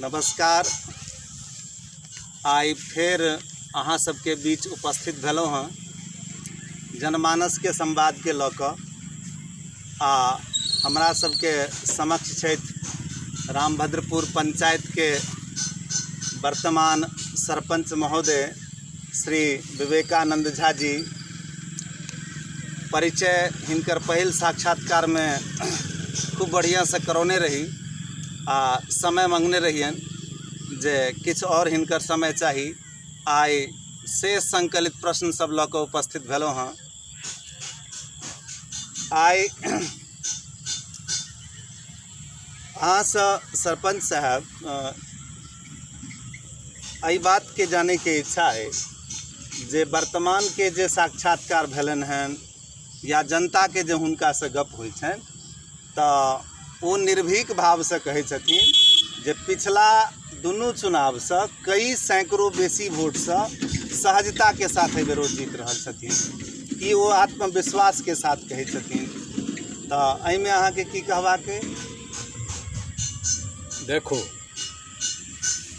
नमस्कार। आई फिर अहाँ सबके बीच उपस्थित भेलहुँ हँ जनमानस के संवाद के लऽ कऽ। आ हमरा सबके समक्ष छथि रामभद्रपुर पंचायत के वर्तमान सरपंच महोदय श्री विवेकानंद झा जी। परिचय हिनकर पहिल साक्षात्कार में खूब बढ़िया से करौने रही आ समय मांगने रहियन जे किछ और हिनकर समय चाही। आई शेष संकलित प्रश्न सब लऽ कऽ उपस्थित भेलहुँ हँ। आई अहाँसँ सरपंच साहब एहि बात के जाने के इच्छा है जे वर्तमान के जे साक्षात्कार भेलन हन या जनता के जे हुनका से गप होइ छन तऽ ओ निर्भीक भाव से कहै छथिन जे पिछला दुनू चुनाव से कई सैकड़ों बेसी वोट से सहजता के साथ एहि बेर ओ जीत रहल छथिन। ई ओ आत्मविश्वास के साथ कहै छथिन। तऽ एहिमे अहाँके की कहबाक अइ? देखो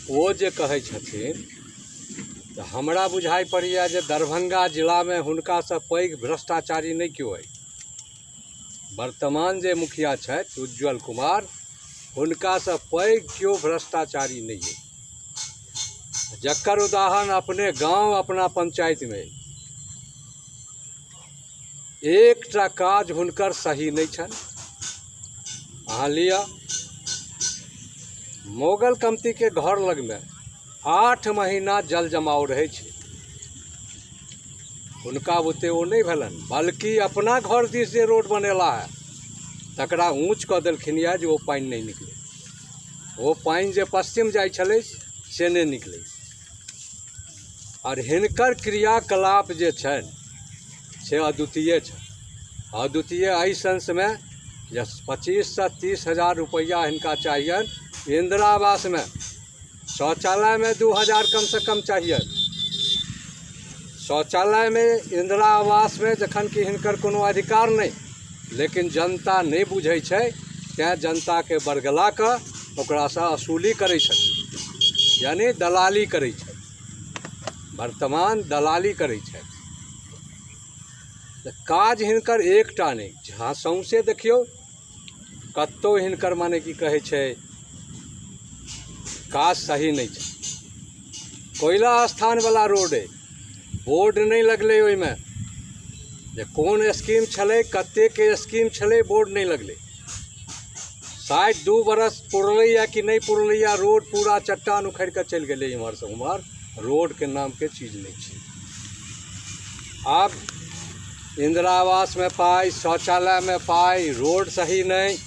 वो जे कहै छथिन तऽ हमरा बुझाइ पड़ैए जे दरभंगा जिला में हुनका से पैघ भ्रष्टाचारी नहीं क्यों है। वर्तमान जे मुखिया छथि उज्ज्वल कुमार, हुनका से पैघ क्यों भ्रष्टाचारी नहीं है। जकर उदाहरण अपने गांव अपना पंचायत में एकटा काज हुनकर सही नहीं छन। अहाँ लिया मोगल कमती के घर लग में 8 महीना जल जमाव रहे छे। हुनका बुते ओ नहीं भेलन, बल्कि अपना घर दिस जे रोड बनेला है तकरा ऊँच कऽ देलखिन यऽ जे ओ पानि नहीं निकले। वो पानि जे पश्चिम जाइ छलै से नहीं निकले। और हिनकर क्रियाकलाप जे छनि से अद्वितीय छनि। अद्वितीय एहि सेंस में जे 25 से 30 हजार रुपया हिनका चाहिए। इंदिरा आवास में शौचालय में 2000 कम से कम चाहिए। शौचालय में इंदिरा आवास में जखन कि हिनकर कोनो अधिकार नहीं, लेकिन जनता नहीं बुझै छै तैं जनता के बरगला कऽ ओकरा से असूली करै छथिन, यानी दलाली करै छै। वर्तमान दलाली करै छै। काज हिनकर एकटा नहीं, जहाँ सौंसे देखियो कतौ हिनकर माने की कहै छै काज सही नहीं छै। कोयला स्थान वाला रोड है, बोर्ड नहीं लगले ओहिमे जे कोन स्कीम छलै, कते के स्कीम छलै, बोर्ड नहीं लगले। शायद 2 बरस पुरलै या कि नहीं पुरलै या रोड पूरा चट्टान उखड़ के चल गए इम्हर से उम्हर। रोड के नाम के चीज नहीं छै। अब इंदिरा आवास में पाई, शौचालय में पाई, रोड सही नहीं,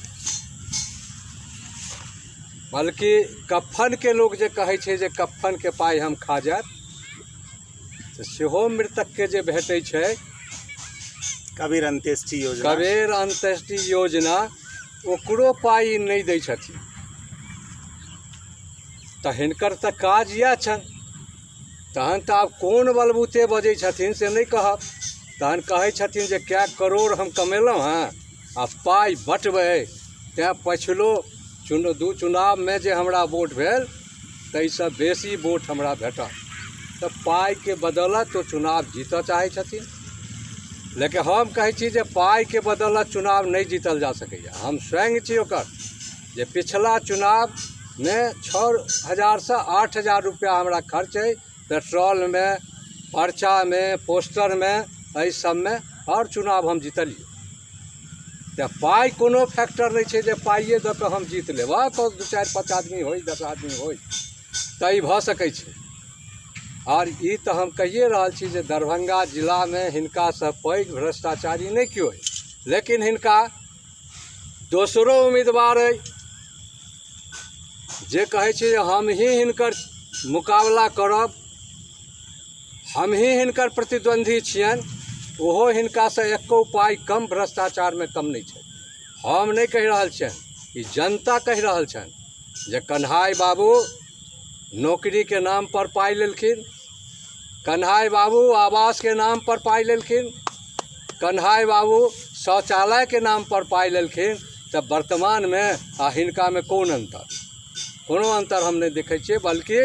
बल्कि कफन के लोग जे कहै छै जे कफन के पाई हम खा जायब, तऽ सेहो मृतक के जे भेटै छै कबीर अंत्येष्टि योजना, कबीर अंत्येष्टि योजना, ओकरो पाई नहीं दै छथिन। तऽ हिनकर तऽ काज इएह छनि। तहन तऽ आब कोन बलबूते बजै छथिन से नहीं कहब। तहन कहै छथिन जे कए करोड़ हम कमेलहुँ हँ आ पाई बँटबै, तैँ पछिलो 2 चुनाव में जे हमरा वोट भेल ताहिसँ बेसी वोट हमरा भेटल। तऽ पाई के बदौलत ओ चुनाव जीतऽ चाहै छथिन। लेकिन हम कहै छी जे पाई के बदौलत चुनाव नहीं जीतल जा सकैए। हम स्वयं छी ओकर जे पिछला चुनाव में 6000 से 8000 रुपया हमरा खर्च है पेट्रोल में, पर्चा में, पोस्टर में, एहि सब में हर चुनाव हम जीतलिए। तऽ पाई कोनो फैक्टर नहीं छै जे पाइए दऽ कऽ हम जीत लेब। तो 2, 4, 5 आदमी होय, 10 आदमी होय तऽ ई भऽ सकै छै। और ई तऽ हम कहिए रहल छी जे दरभंगा जिला में हिनका से पैघ भ्रष्टाचारी नहीं क्यों है। लेकिन हिनका दोसरो उम्मीदवार है जे कहै छै हम ही हिनकर मुकाबला करब, हम ही हिनकर प्रतिद्वंदी छियनि। ओहो हिनका से एको पाई कम भ्रष्टाचार में कम नहीं छै। हम नहीं कहि रहल छियनि, ई जनता कहि रहल छनि जे कन्हाई बाबू नौकरी के नाम पर पाई लेलखिन, कन्हाई बाबू आवास के नाम पर पाई लेलखिन, कन्हाई बाबू शौचालय के नाम पर पाई लेलखिन। तऽ वर्तमान में आ हिनका में कौन अंतर? कोनो अंतर हम नहीं देखै छियै, बल्कि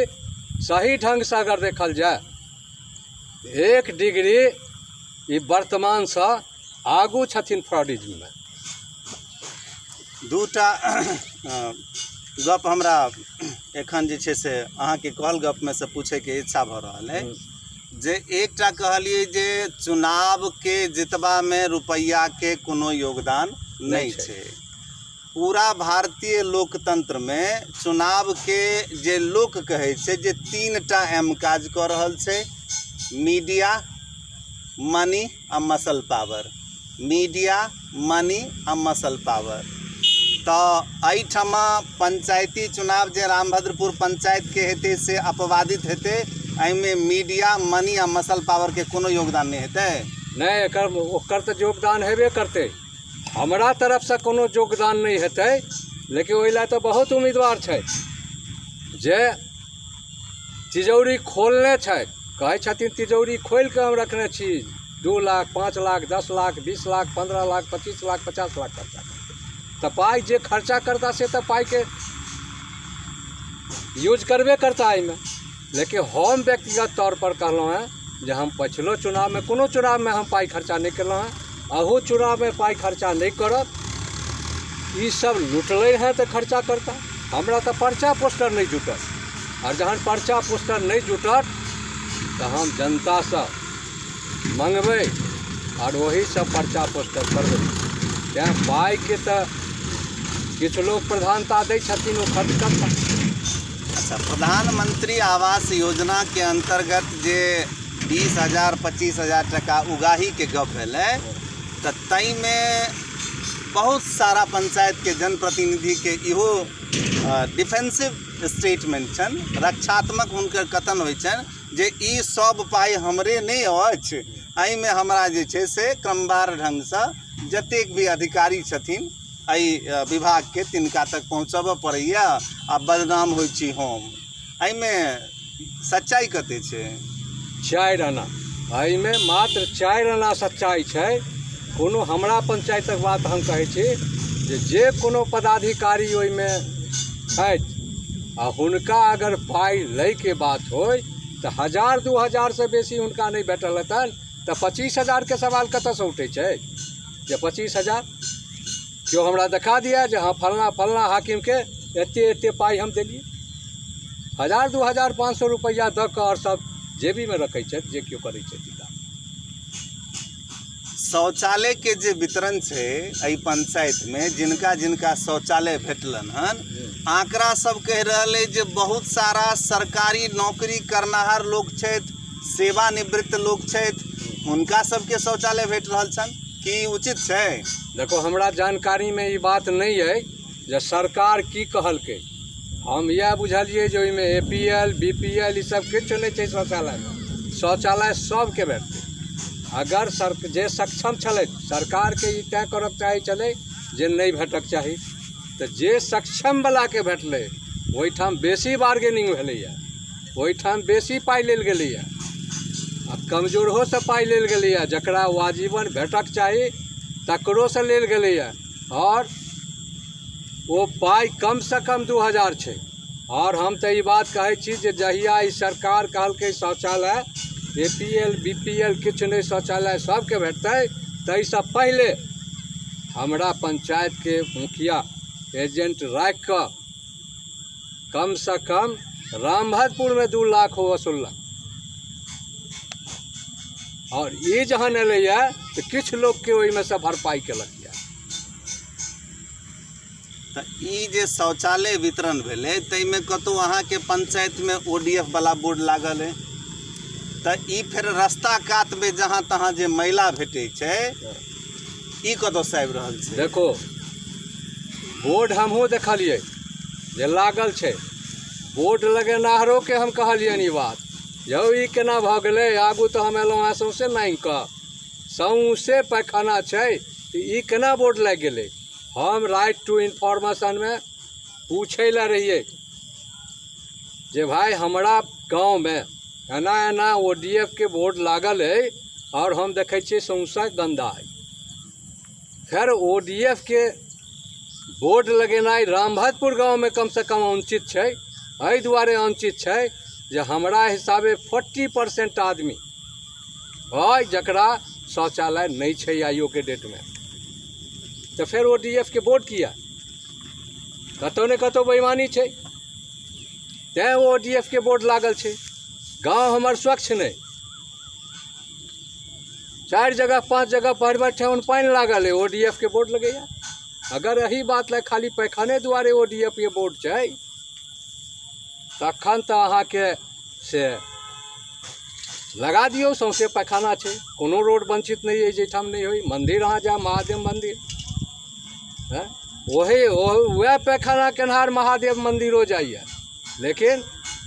सही ढंग से अगर देखल जाए 1 डिग्री ई वर्तमान से आगू छथिन फ्रॉडिज्म में। दूटा गप हमरा एखन जे छै से अहाँके कहल गप में से पूछैके इच्छा भऽ रहल है जे एकटा कहलिए जे चुनाव के जितबा में रुपैया के कोनो योगदान नहीं छै। पूरा भारतीय लोकतंत्र में चुनाव के जे लोक कहै छै जे 3टा एम काज कऽ रहल छै, मीडिया, मनी आ मसल पावर। मीडिया, मनी आ मसल पावर। तो एहिठमा पंचायती चुनाव जे रामभद्रपुर पंचायत के हेतै से अपवादित हेतै, एहिमे मीडिया, मनी आ मसल पावर के कोनो योगदान नहीं हेतै? नहीं, ओकर तो योगदान हेबे करते। हमरा तरफ से कोनो योगदान नहीं हेतै, लेकिन ओहि ला तो बहुत उम्मीदवार छै जे तिजौरी खोलने छै, कहै छथिन तिजौरी खोल के हम रखने छी, 2 लाख, 5 लाख, 10 लाख, 20 लाख, 15 लाख, 25 लाख, 50 लाख खर्चा करते। तो पाई जे खर्चा करता से तो पाई के यूज करबे करता है में। लेकिन हम व्यक्तिगत तौर पर कहलहुँ हैं जे हम पछिलो चुनाव में कोनो चुनाव में हम पाई खर्चा नहीं केलहुँ हैं, अहू चुनाव में पाई खर्चा नहीं करब। ई सब लुटले हैं तो खर्चा करता। हमरा तो पर्चा पोस्टर नहीं जुटल, और जहन पर्चा पोस्टर नहीं जुटत तो हम जनता से मंगबै और वही सब पर्चा पोस्टर करबै। तेँ पाई के तो किछु लोग प्रधानता दै छथिन, वो खर्च करता। अच्छा, प्रधानमंत्री आवास योजना के अंतर्गत जे 20,000 25,000 टका उगाही के गप भेलै, तो तई में बहुत सारा पंचायत के जनप्रतिनिधि के इहो डिफेंसिव स्टेटमेंट छन, रक्षात्मक हुनकर कथन होइ छन जे ई सब पाई हमरे नहीं अछि, एहि में हमरा जे छै से क्रमवार ढंग से जतेक भी अधिकारी छथिन एहि विभाग के तिनका तक पहुँचबऽ पड़ैया आ बदनाम होइ छी हम। एहि में सच्चाई कते छै? 4 आना, एहि में मात्र 4 आना सच्चाई छै। कोनो हमरा पंचायतक बात हम कहै छी जे कोनो पदाधिकारी ओहि में छथि आ हुनका अगर पाई लै के बात होय तो 1,000-2,000 से बेसी हुनका नहीं भेटल हेतनि, तो 25,000 के सवाल कतऽ से उठै छै जे 25,000 क्यों हमरा देखा दिया जे हाँ फलना फलना हाकिम के एते पाई हम देलिए। 1,000-2,000 500 रुपया दऽ कऽ और सब जेबी में रखै छथि जे केओ करै छथि। शौचालय के जे वितरण छै एहि पंचायत में जिनका जिनका शौचालय भेटलन हन, आंकड़ा सब कह रहल है जे बहुत सारा सरकारी नौकरी करनाहार लोग छथि, सेवानिवृत्त लोग छथि, हुनका सबके शौचालय भेट रहल छन कि उचित छै? देखो, हमरा जानकारी में ये बात नहीं है जे सरकार की कहलकै। हम यह बुझलिए जे ओहिमे APL BPL ई सब किछु नहीं छै शौचालय में। शौचालय सबके भेटतै। अगर जे सक्षम छलै सरकार के ई तय करब चाही छलै जे नहीं भेटक चाही, तो जे सक्षम वाला के भेटलै ओहिठाम बेसी बार्गेनिंग भेलैया, ओहिठाम बेसी पाई लेल गेलैया, आ कमजोरहो से पाई लेल गेलैया, जकरा वाजिबन भेटक चाही तकरो से लेल गेलैया, और वो पाई कम से कम 2,000 छै। और हम तो ये बात कहै छी जे जहिया ई सरकार कहलकै शौचालय APL BPL किछु नहीं शौचालय सबके भेटतै, ताहिसँ पहले हमरा पंचायत के मुखिया एजेंट राखि कऽ कम से कम रामभद्रपुर में 2 लाख वसूललक। और ये जहन एलैया तो किछु लोग के ओहि में से भरपाई केलक। तो ई जे शौचालय वितरण भेलै ताहिमे कतहु अहाँके पंचायत में ODF वाला बोर्ड लागल है, तो ई फिर रास्ता कात में जहाँ तहाँ जे मैला भेटै छै ई कतौ से आबि रहल छै? देखो, बोर्ड हमहूँ देखलिए जे लागल छै, बोर्ड लगेनाहरो के हम कहलियनि ई बात यौ ई केना भऽ गेलै, आगू तो हम एलहुँ हैं सौंसे नांगि कऽ, सौंसे पैखाना छै, ई केना बोर्ड लागि गेलै? हम राइट टू इन्फॉर्मेशन में पूछे ला रहिए जे भाई हमरा गांव में एना एना ODF के बोर्ड लागल है और हम देखे छे सौंसा गंदा है। फिर ODF के बोर्ड लगेनाइ रामभजपुर गाँव में कम से कम अनुचित है। एहि दुआरे अनुचित है जे हमरा हिसाबे 40% आदमी है जकरा शौचालय नहीं है आइयो के डेट में। तो फिर ODF के बोर्ड किया कतौ ने कतौ बेईमानी है, तैं ODF के बोर्ड लागल है। गाँव हमार स्वच्छ नहीं, 4 जगह 5 जगह भर ठेहुन पानी लागल है, ODF के बोर्ड लगैया। अगर यही बात ला खाली पैखाने दुआरे ODF के बोर्ड है तखन तो अहाँके से लगा दियौ सौंसे पैखाना है। कोनो रोड वंचित नहीं है जाहिठाम नहीं होई। मंदिर अहाँ जा महादेव मंदिर है, वह पैखाना केनहार महादेव मंदिरो जाइए, लेकिन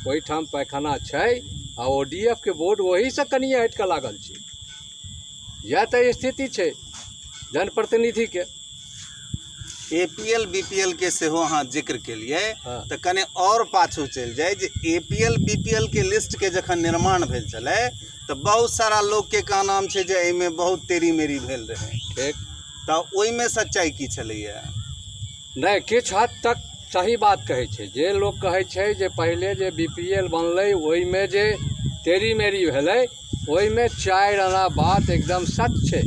ओहिठाम पैखाना है आ ODF के बोर्ड वही से कनिए हट के लागल छै। यह तो स्थिति है जनप्रतिनिधि के। APL BPL के सेहो अहाँ जिक्र के लिए हाँ। तो कने और पाछू चल जाए जे APL BPL के लिस्ट के जखन निर्माण भेल चले तो बहुत सारा लोग के का नाम छै जे एहिमे बहुत तेरी मेरी भेल रहे। ठीक, तो ओहि में सच्चाई की छलैया? नहीं किछु हद तक सही बात कहै छै। जे लोग कहै छै जे पहले जे BPL बनलै ओहि में जे तेरी मेरी भेलै ओहि में 4 आना बात एकदम सच छै,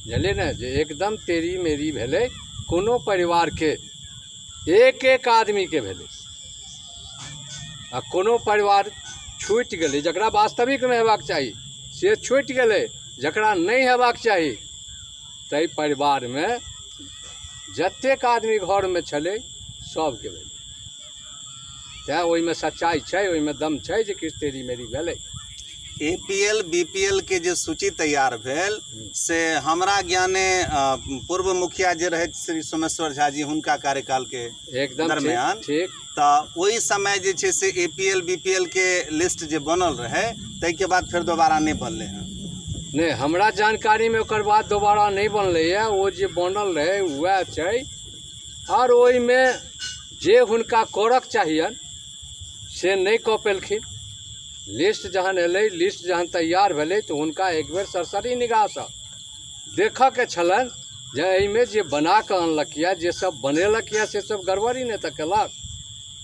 बुझलियै ने, जे एकदम तेरी मेरी भेलै। कोनो परिवार के एक आदमी के भेलै आ कोनो परिवार छूटि गेलै जकरा वास्तविक में हेबाक चाही से छूटि गेलै, जकरा नहीं हेबाक चाही ताहि परिवार में जतेक आदमी घर में छलै सबके भेलै। तैँ ओहिमे सच्चाई छै, ओहिमे दम छै जे किछु तेरी मेरी भेलै। APL BPL के जे सूची तैयार भेल से हमरा ज्ञाने पूर्व मुखिया जे रहे श्री सोमेश्वर झा जी हुनका कार्यकाल के एकदम दरमियान ठीक। तो ओहि समय जे छै से APL BPL के लिस्ट जे बनल रहे ताहि के बाद फिर दोबारा नहीं बनले हैं। नहीं, हमरा जानकारी में ओकर बाद दोबारा नहीं बनलै है। वो जे बनल रहे वह छै और ओहि में जे हुनका करक चाहियन से नहीं कऽ पेलखिन। लिस्ट जहन एलै, लिस्ट जहन तैयार भेलै तो हुनका एक बेर सरसरी निगाह से देखऽ के छलन जे एहिमे जे बना कऽ अनलक यऽ, जे सब बनेलक यऽ से सब गड़बड़ी नहीं तऽ केलक।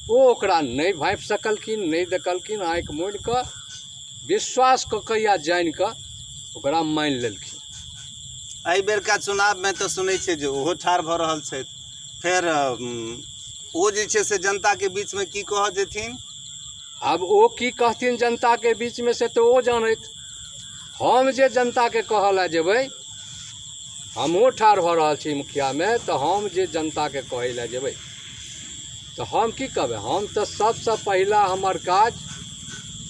ओ ओकरा नहीं भाँपि सकलखिन, नहीं देखलखिन, आँखि मूनि कऽ विश्वास कऽ कऽ या जानि कऽ ओकरा मानि लेलखिन। एहि बेरका चुनाव में तो सुनै छै जे ओहो ठाढ़ भऽ रहल छथि। फिर ओ जे छै से जनता के बीच में की कह जेथिन? अब वो की कहथिन जनता के बीच में से तो वो जानत। हम जे जनता के कहला जेबै, हमहूँ ठाढ़ भऽ रहल छी मुखिया में, तो हम जे जनता के कहै लए जेबै तो हम की कहबै? हम तो सबसे पहला हमर काज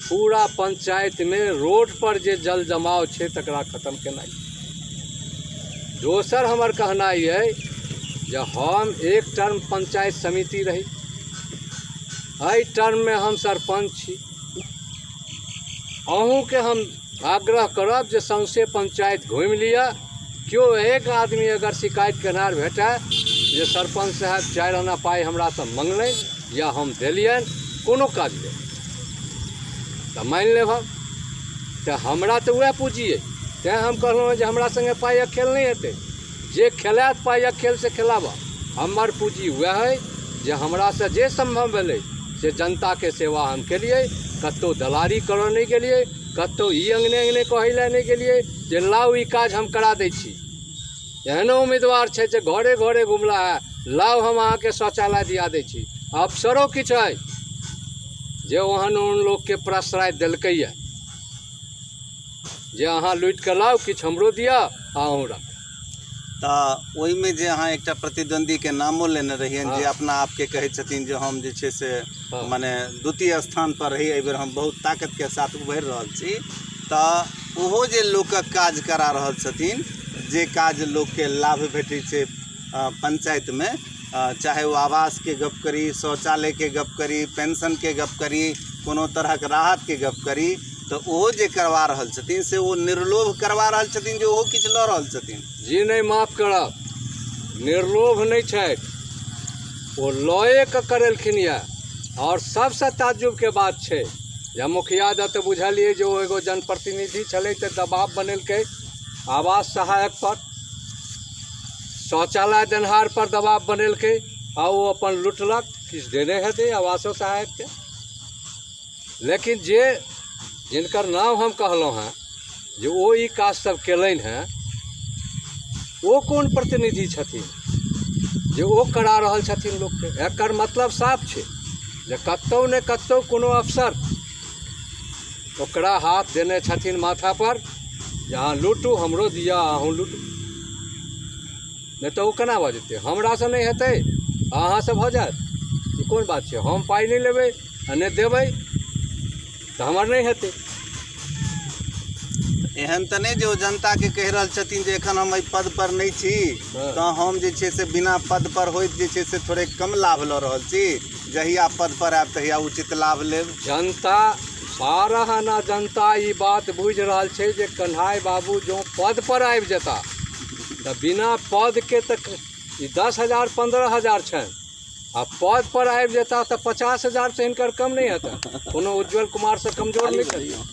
पूरा पंचायत में रोड पर जे जल जमाव छै तकरा खत्म केनाइ। दोसर हमर कहनाइ है जे हम एक टर्म पंचायत समिति रही, एहि टर्म में हम सरपंच छी। अहूँ के हम आग्रह करब जे सौंसे पंचायत घूमि लिअ। केओ एक आदमी अगर शिकायत केनार भेटै जे सरपंच साहब 4 आना पाइ हमरा से मंगलै या हम देलियनि कोनो काज ले तो मानि लेब हम। तो हमरा तो वह पूछिए, तैँ हम कहलहुँ जे हमरा संगे पाइक खेल नहीं हेतै। जे खेलात पाइक खेल से खेलाबऽ। हमर पूँजी वह है जे हमरा से जे संभव भेलै से जनता के सेवा हम केलिए। कतौ दलाली करऽ नहीं गेलिए, कतौ ई अंगने कहै लए नहीं गेलिए जे लाउ ई काज हम करा दै छी। एहनो उम्मीदवार छै जे घरे घरे घुमला है, लाउ हम अहाँके शौचालय दिया दै छी। अफसरो किछु है जे ओहन उन लोग के प्रश्रय देलकैया जे अहाँ लुटि के लाउ, किछु हमरो दिया अहूँ रख। तो ओहि में जे अहाँ एकटा प्रतिद्वंदी के नामो लेने रहिए हाँ। जे अपना आपके कहै छथिन जे हम जे छै से हाँ। माने द्वितीय स्थान पर रही, एहि बेर हम बहुत ताकत के साथ उभरि रहल छी। तो ओहो जे लोकक काज करा रहल छथिन, जे काज लोक के लाभ भेटै छै पंचायत में, चाहे वो आवास के गप करी, शौचालय के गप करी, पेंशन के गप करी, कोनो तरहक राहत के गप करी, तो ओहो जे करवा रहल छथिन से वो निर्लोभ करवा रहल छथिन जे ओहो किछु लऽ रहल छथिन। जी नहीं, माफ करब, निर्लोभ नहीं छै, वो लॉए के करेलखिन यऽ। और सबसे ताज्जुब के बात छै जे मुखिया द तो बुझलिए जे वो एगो जनप्रतिनिधि छलै तऽ दबाव बनेलकै आवास सहायक पर। शौचालय देनहार पर दबाव बनेलकै आ वो अपन लुटलक, किछु देने हेतै आवासो सहायकके। लेकिन जे जिनकर नाम हम कहलहुँ हैं जे ओ ई काज सब केलनि हैं, ओ कोन प्रतिनिधि छथिन जे ओ करा रहल छथिन लोकके? एकर मतलब साफ छै जे कतहु ने कतहु कोनो अफसर ओकरा हाथ देने छथिन माथा पर जे अहाँ लूटू, हमरो दिअ, अहूँ लूटू। नहीं तो वो केना भऽ जेतै? हमरासँ नहि हेतै, अहाँसँ भऽ जायत? ई कोन बात छै? हम पाइ नहि लेबै आ नहि देबै तऽ हमर नहि हेतै। एहन तऽ नहि जे ओ जनताके कहि रहल छथिन जे एखन हम एहि पद पर नहि छी तऽ हम जे छै से बिना पद पर होइत जे छै से थोड़े कम लाभ लऽ रहल छी, जहिया पद पर आयब तहिया उचित लाभ लेब। जनता सारा ना जनता ई बात बुझि रहल छै जे कन्हाई बाबू जो पद पर आबि जेता तऽ बिना पद के तऽ ई 10,000 15,000 छनि, आ पद पर आबि जेता तऽ 50,000 से हिनकर कम नहीं हेता, कोनो उज्जवल कुमार से कमजोर नहीं करियो।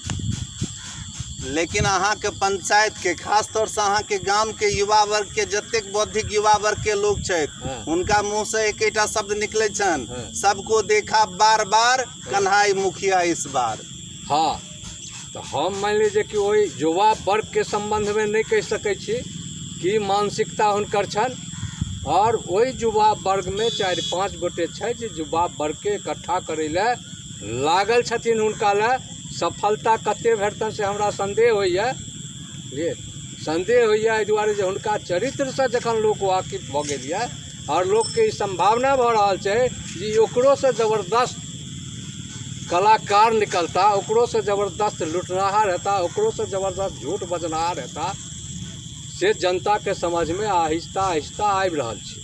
लेकिन अहाँके पंचायत के खास तौर से अहाँके गांव के युवा वर्ग के जतेक बौद्धिक युवा वर्ग के लोग छथि हुनका मुंह से एकेटा शब्द निकले छन, सबको देखा बार बार कन्हाई मुखिया इस बार। हाँ, तो हम मान लीजिए कि वही युवा वर्ग के संबंध में नहीं कह सकै छी कि मानसिकता हुनकर छन, और वही युवा वर्ग में 4-5 गोटे छै जे युवा वर्ग के इकट्ठा करे ले लागल छथिन। हुनका ले सफलता कते भेटतन से हमरा संदेह होइए, बुझलिए, संदेह होइए एहि दुआरे जे हुनका चरित्र से जखन लोक वाकिफ भऽ गेल यऽ और लोक के ई संभावना भऽ रहल छै जे ओकरो से जबरदस्त कलाकार निकलता, ओकरो से जबरदस्त लुटनहार हेता, ओकरो से जबरदस्त झूठ बजनहार हेता, से जनता के समझ में आहिस्ता आहिस्ता आबि रहल छै।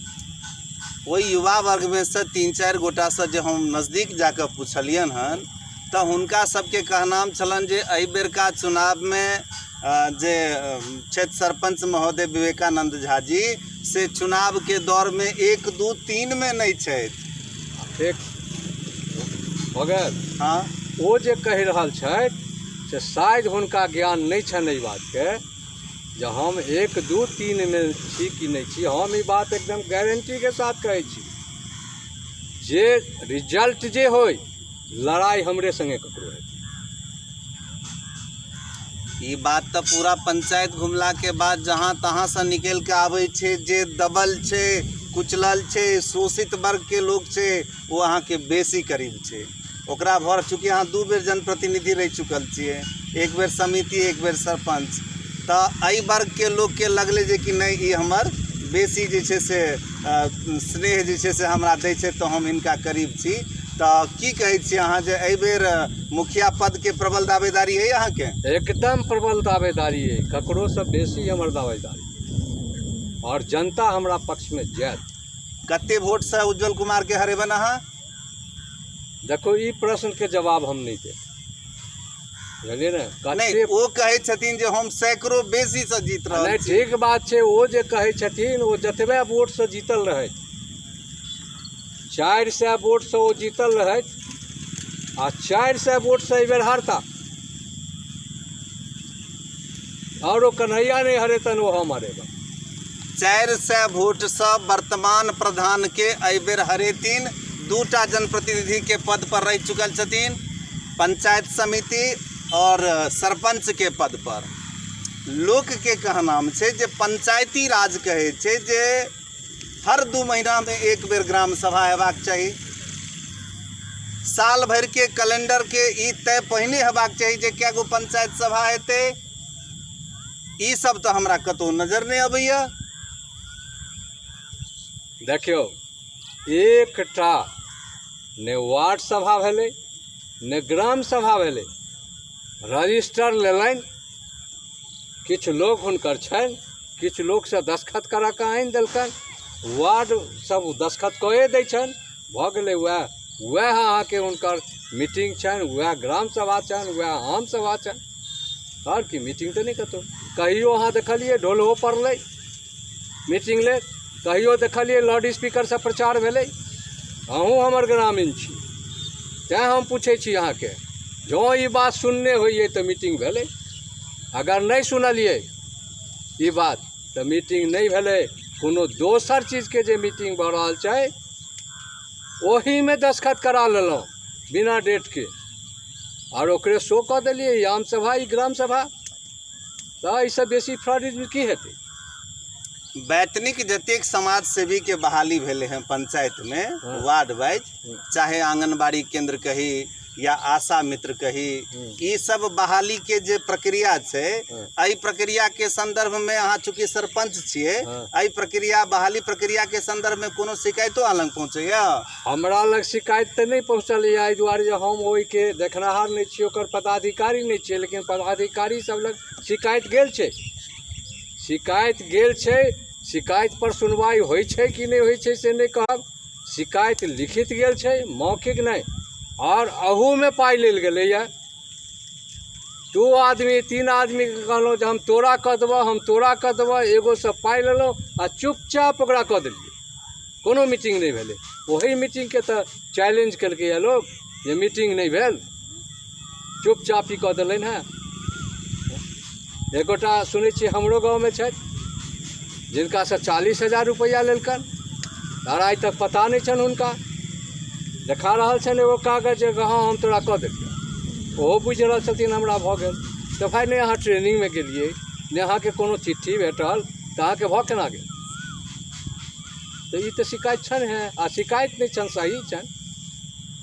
वही युवा वर्ग में से 3-4 गोटा से जे हम नजदीक जाकर पूछलियन हन तो हुनका सबके कहनाम छलन जे एहि बेरका चुनाव में जे क्षेत्र सरपंच महोदय विवेकानंद झा जी से चुनाव के दौर में 1, 2, 3 में नहीं छथि। मगर हाँ, वो जे कहि रहल छथि से शायद हुनका ज्ञान नहीं छनि एहि बात के जे हम 1, 2, 3 में छी कि नहीं छी। हम ई बात एकदम गारंटी के साथ कहै छी जे रिजल्ट जे होय लड़ाई हमरे संगे ककरो है। ई बात तो पूरा पंचायत घुमला के बाद जहाँ तहाँ से निकल के आवे छे जे दबल छे, कुचलल छे, शोषित वर्ग के लोग छे वो अहाँ के बेसी करीब छे। ओकरा भर चूँकि अहाँ 2 बेर जनप्रतिनिधि रह चुकल छिए, 1 बेर समिति 1 बेर सरपंच, तो एहि वर्ग के लोग के लगले जे कि नहीं ई हमर बेसी जे छे से स्नेह जे छे से हमरा दै छे तो हम इनका करीब छी। तो की कहै छी अहाँ जे एहि बेर मुखिया पद के प्रबल दावेदारी है अहाँ के? एकदम प्रबल दावेदारी है, ककरो से बेसी हमर दावेदारी, और जनता हमरा पक्ष में जायत। कते वोट से उज्जवल कुमार के हरेबन अहाँ? देखो ई प्रश्न के जवाब हम नहीं दे, बुझलिए ना? नहीं, वो कहे छथिन जे हम सैकड़ों बेसी से जीत रहल छी। नहीं, ठीक बात छै, वो जे कहे छथिन वो जतबे वोट से जीतल रहे, 400 वोट से वो जीतल रहे आ 400 वोट से एहि बेर हारता, और वो कन्हैया नहीं हरेतन वो हम हरेबा। 400 वोट से वर्तमान प्रधान के एहि बेर हरेतीन। 2टा जनप्रतिनिधि के पद पर रह चुकल छथिन, पंचायत समिति और सरपंच के पद पर। लोक के कहनाम छै जे पंचायती राज कहे छै जे हर 2 महीना में 1 बेर ग्राम सभा हेबाक चाही, साल भर के कैलेंडर के ई तय पहिने हेबाक चाही जे क्या गो पंचायत सभा हेतै। ई सब तो हमरा कतौ नजर नहीं अबैया। देखियो, एकटा ने वार्ड सभा भेलै ने ग्राम सभा भेलै, रजिस्टर लेलनि, किछु लोग हुनकर छनि, किछु लोग से दस्खत करा के आनि देलकनि, वार्ड सब दस्खत कए दै छनि, भऽ गेलै। वएह अहाँके हुनकर मीटिंग छनि, वएह ग्राम सभा छनि, वएह आम सभा छनि, और की मीटिंग तऽ नहीं कतौ। कहियो अहाँ देखलिए ढोलहो पड़लै मीटिंग ले, कहियो देखलिए लाउड स्पीकर से प्रचार भेलै। अहूँ हमर ग्रामीण छी, तैँ हम पूछै छी अहाँके, जँ ई बात सुनने होइए तऽ मीटिंग भेलै, अगर नहीं सुनलिए ई बात तऽ मीटिंग नहीं भेलै, कोनो दोसर चीजके जे मीटिंग भऽ रहल छै ओहीमे दस्तखत करा लेलहुँ बिना डेटके, और ओकरे शो कऽ देलियै ई आम सभा ई ग्राम सभा। तऽ एहिसँ बेसी फ्रॉड की हेतै? वैतनिक जतेक समाज सेवी के बहाली भेले हैं पंचायत में, हाँ। वार्ड वाइज, चाहे आंगनबाड़ी केंद्र कही या आशा मित्र कही, ई सब बहाली के जे प्रक्रिया छै, एहि प्रक्रिया के संदर्भ में अहाँ चूंकि सरपंच छियै, एहि प्रक्रिया बहाली प्रक्रिया के संदर्भ में कोनो शिकायतो अहाँ लग पहुँचैया? हमरा लग शिकायत तऽ नहि पहुँचल यऽ, एहि दुआरे जे हम ओहिके देखनिहार नहि छियै, ओकर पदाधिकारी नहि छियै। लेकिन पदाधिकारी सब लग शिकायत गेल छै, शिकायत गेल छै। शिकायत पर सुनवाई होइ छै कि नहीं होइ छै से नहीं कहब। शिकायत लिखित गेल छै, मौखिक नहीं। और अहू में पाई लेल गेलै यऽ। 2 आदमी 3 आदमी के कहलहुँ जे हम तोरा कऽ देबऽ, हम तोरा कऽ देबऽ, एगो से पाई लेलहुँ आ चुपचाप ओकरा कऽ देलियै। कोनो मीटिंग नहीं भेलै। वही मीटिंग के तऽ चैलेंज केलकै यऽ लोग जे मीटिंग नहीं भेल, चुपचाप ही कऽ देलनि हैं। एक गोटा सुनै छियै हमरो गाँव में छथि, जिनका से 40,000 रुपया लेलकन, और आइ तक पता नहीं छन हुनका। देखा रहल छन एगो कागज जे हाँ हम तोरा कऽ देलियै, ओहो बुझि रहल छथिन हमरा भऽ गेल। तऽ भाई नहीं अहाँ ट्रेनिंग में गेलियै, नहीं अहाँके कोनो चिट्ठी भेटल, तऽ अहाँके भऽ केना गेल? तऽ ई तऽ शिकायत छन है, आ शिकायत नहीं छन, सही छन।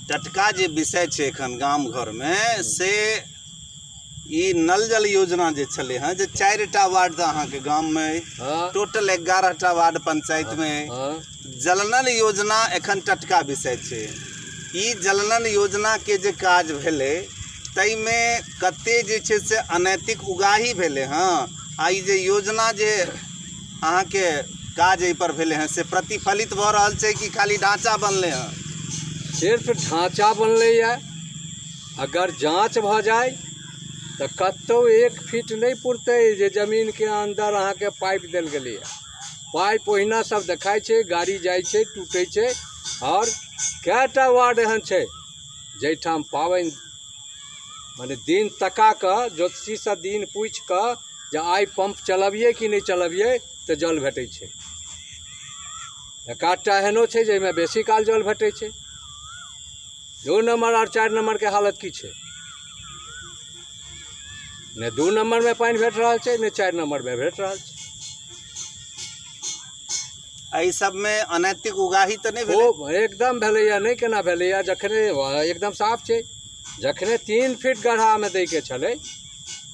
टटका जे विषय छै एखन गाम घर में से ई नल जल योजना जे छले हैं, जे 4टा वार्ड अहाँ के गाम में, हाँ टोटल 11टा वार्ड पंचायत में हाँ जलनल योजना एखन टटका विषय छै। ई जलनल योजना के जे काज भेले तई में कते जे छै से अनैतिक उगाही भेले हाँ, आ ई जे योजना जे अहाँ के काज एहि पर भेले हैं से प्रतिफलित भऽ रहल छै कि खाली ढांचा बनले हैं? सिर्फ ढांचा बनलै यऽ। अगर जांच भऽ जाए तो कतौ 1 फीट नहीं पुरतै जे जमीन के अंदर अहाँ के पाइप देल गेलै यऽ। पाइप ओहिना सब देखाइ छै, गाड़ी जाइ छै, टूटै छै। और कएटा वार्ड एहन छै जाहिठाम पाबनि माने दिन तका कऽ, ज्योतिषी से दिन पूछि कऽ जे आइ पंप चलबियै कि नहीं चलबियै तऽ जल भेटै छै। एकाधटा एहनो छै जाहिमे बेसी काल जल भेटै छै। 2 नंबर और 4 नंबर के हालत की छै? ने 2 नंबर में पानी भेट रहल छै, ने 4 नंबर में भेट रहल छै। एहि सब में अनैतिक उगाही तो नहीं भेलै? ओ एकदम भेलैया, नहीं केना भेलैया? जखने एकदम साफ छै, जखने 3 फीट गड्ढा में दै के छलै,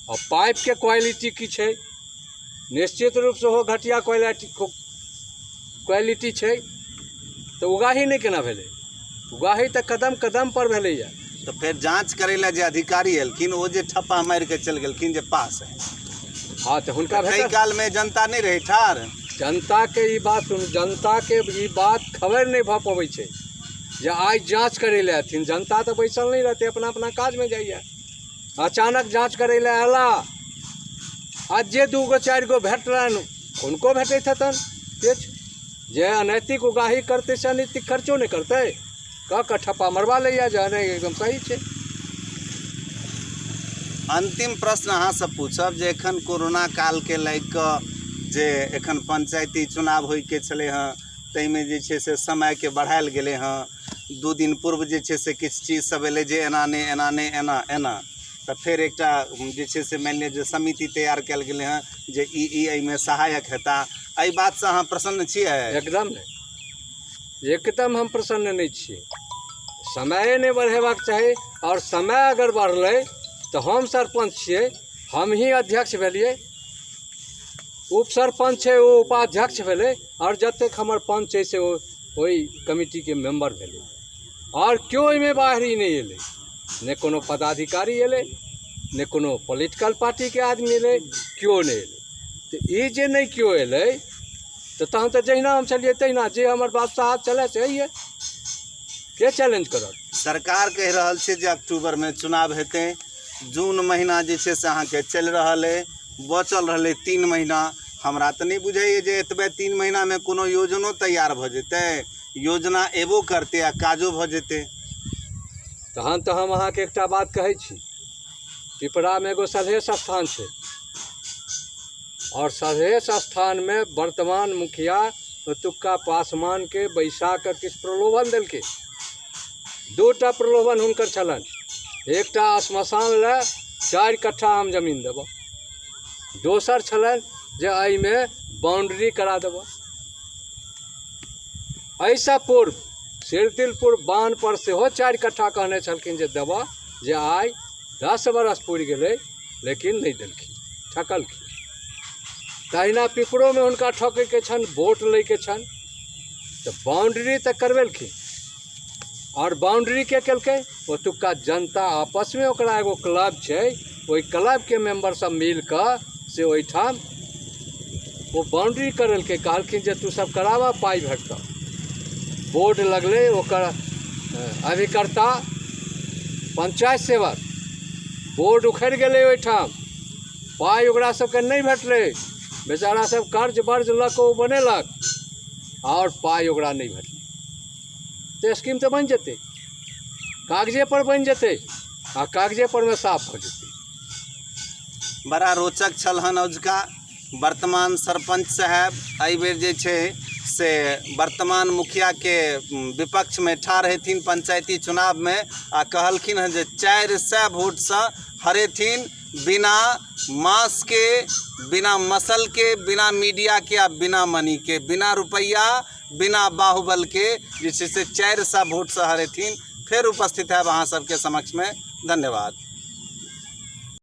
और पाइप के क्वालिटी की छै, निश्चित रूप से हो घटिया क्वालिटी छै, तो उगाही नहीं केना भेलै? उगाही तो कदम कदम पर भेलैया। तो फिर जांच करे ला जे अधिकारी एलखिन, वो जे ठप्पा मार के चल गेलखिन जे पास है, हाँ तो हुनका कई काल में जनता नहीं रही ठार। जनता के ई बात जनता के ई बात खबर नहीं भऽ पबै छै जे आइ जांच करे ले अथिन। जनता तो बैसल नहीं रहते, अपना अपना काज में जाइए। अचानक जांच करे ले अला, आज जे 2 गो 4 गो भेटलनि हुनको भेटैत हेतनि किछु। जे अनैतिक उगाही करते से अनैतिक खर्चो नहीं करते, कऽ ठप्पा मरवा लैया जे नहीं एकदम सही छै। अंतिम प्रश्न अहाँ से पूछब जे एखन कोरोना काल के लाग कऽ जे एखन पंचायती चुनाव होइ के छले हैं, तई में जे छै से समय के बढ़ायल गेले हैं। 2 दिन पूर्व जे छै से किछु चीज सब एले जे एना ने एना ने एना एना, तो फिर एकटा जे छै से मान लिअ जे समिति तैयार कयल गेले हैं जे ई एहि में सहायक हेता। एहि बात से अहाँ प्रसन्न छियै? एकदम नहीं, एकदम हम प्रसन्न नहीं छियै। समय नहीं बढ़ेबाक चाही, और समय अगर बढ़लै तो हम सरपंच छियै, हम ही अध्यक्ष भेलियै, उप सरपंच है वो उपाध्यक्ष भेलै, और जतेक हमर पंच है से ओहि कमिटी के मेंबर भेलै। और क्यों एहिमे बाहरी नहीं एलै, ने कोनो पदाधिकारी एलै, ने कोनो पॉलिटिकल पार्टी के आदमी एलै, क्यों नहीं एलै। तो ई जे नहीं क्यों एलै तो तहन तो जहिना हम चलिए तहिना, जे हमर बादशाह चले से है के चैलेंज करत। सरकार कह रहल छै जे अक्टूबर में चुनाव हेतै, जून महीना जे छै से अहाँके चलि रहल है, बचल रहलै 3 महीना। हमरा तो नहीं बुझाइए जे एतबे 3 महीना में कोनो योजनो तैयार भऽ जेतै, योजना एबो करते आ काजो भऽ जेतै। तहन तो हम अहाँके एकटा बात कहै छी, पिपरा में एगो सलहेश स्थान छै, और सहेस स्थान में वर्तमान मुखिया ओतुक्का पासवान के बैसा कर किछु प्रलोभन देलकै। दूटा प्रलोभन हुनकर छलनि, एकटा श्मशान लए 4 कट्ठा हम जमीन देबऽ, दोसर छलनि जे एहिमे बाउंड्री करा देबऽ। एहिसँ पूर्व सिरतिलपुर बान्ह पर सेहो 4 कट्ठा कहने छलखिन जे देबऽ, जे आइ 10 बरस पुरि गेलै लेकिन नहि देलखिन, ठकलखिन। तहिना पिपरोमे हुनका ठकैके छनि, वोट लैके छनि, तऽ बाउंड्री तऽ करवेलखिन। और बाउंड्री के केलकै, ओतुक्का जनता आपस में ओकरा एगो क्लब छै, ओहि क्लब के मेंबर सब मिल कऽ से ओहिठाम वो बाउंड्री करलकै। कहलखिन जे तू सब कराबऽ, पाइ भेटतऽ। बोर्ड लगलै, ओकर अभिकर्ता पंचायत सेवक, बोर्ड उखड़ि गेलै ओहिठाम, पाइ ओकरा सबके नहि भेटलै। बेचारा सब कर्ज वर्ज लऽ कऽ ओ बनेलक और पाइ ओकरा नहीं भेटलै। तो स्कीम तो बन जेतै, कागजे पर बन जेतै आ कागजे पर में साफ हो जेतै। बड़ा रोचक छल हन अजुका। वर्तमान सरपंच साहब एहि बेर जे छै से वर्तमान मुखिया के विपक्ष में ठाढ़ हेथिन पंचायती चुनाव में, आ कहलखिन हन जे 400 वोट से हरेथिन, बिना मांस के, बिना मसल के, बिना मीडिया के आ बिना मनी के, बिना रुपया, बिना बाहुबल के, जे छै से 400 वोट से हरेथिन। फिर उपस्थित है अहाँ सबके समक्ष में। धन्यवाद।